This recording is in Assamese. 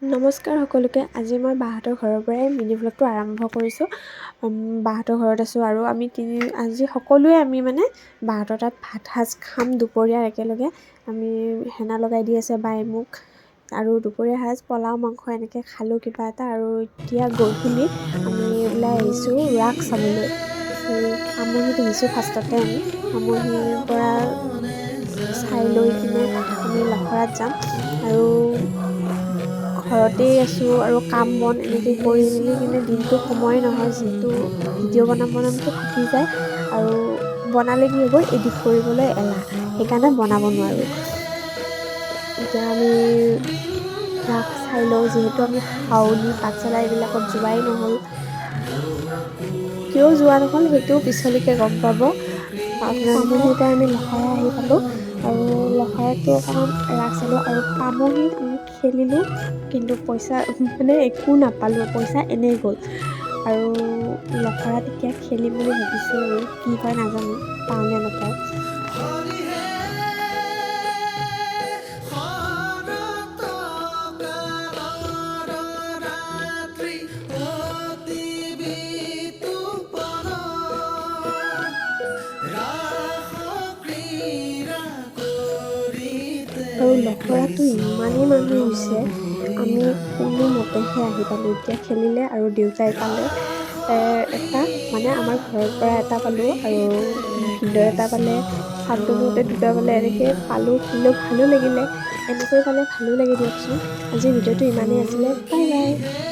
নমস্কাৰ সকলোকে। আজি মই বাহঁতৰ ঘৰৰ পৰাই মিনি ভ্লগটো আৰম্ভ কৰিছোঁ। বাহঁতৰ ঘৰত আছোঁ আৰু আজি সকলোৱে আমি মানে বাহঁতৰ তাত ভাত সাজ খাম দুপৰীয়াৰ একেলগে। আমি হেনা লগাই দি আছে বাই মোক আৰু দুপৰীয়া সাজ পোলাও মাংস এনেকৈ খালোঁ কিবা এটা। আৰু এতিয়া গধূলি আমি ওলাই আহিছোঁ ৰাস চাবলৈ। আমহী দেখিছোঁ ফাৰ্ষ্টতে আমি আমহীৰ পৰা চাই লৈ কিনে আমি লখৰাত যাম আৰু ঘৰতেই আছোঁ আৰু কাম বন এনেকৈ কৰি মেলি কিনে দিনটো সময় নহয়, যিহেতু ভিডিঅ' বনামকৈ থাকি যায় আৰু বনালে কি হ'ব এডিট কৰিবলৈ এলাহ, সেইকাৰণে বনাব নোৱাৰোঁ। এতিয়া আমি ৰাস চাই লওঁ, যিহেতু আমি হাউলি পাঠশালা এইবিলাকত যোৱাই নহ'ল। কিয় যোৱা নহ'ল সেইটো পিছলৈকে গম পাব আপোনালোকে। এতিয়া আমি লখৰা আহি পালোঁ আৰু লখৰাটো অকণমান ৰাস চালোঁ আৰু পামহিত আমি খেলিলোঁ, কিন্তু পইচা মানে একো নাপালোঁ, পইচা এনেই গ'ল। আৰু লখৰাত এতিয়া খেলিম বুলি ভাবিছোঁ আৰু কি হয় নাজানো, পাওঁ নে নাপাওঁ। আৰু লখৰাটো ইমানেই মানুহ হৈছে, আমি কোনোমতেহে আহি পালোঁ। এতিয়া খেলিলে আৰু দেউতাই পালে এটা, মানে আমাৰ ঘৰৰ পৰা এটা পালোঁ আৰু ভিনদেউ এটা পালে, শান্তনুহঁতে দুটা পালে, এনেকৈ পালোঁ খেলিলোঁ ভালো লাগিলে। এনেকৈ পালে ভালো লাগে দিয়কচোন। আজিৰ ভিডিঅ'টো ইমানেই আছিলে। Bye bye.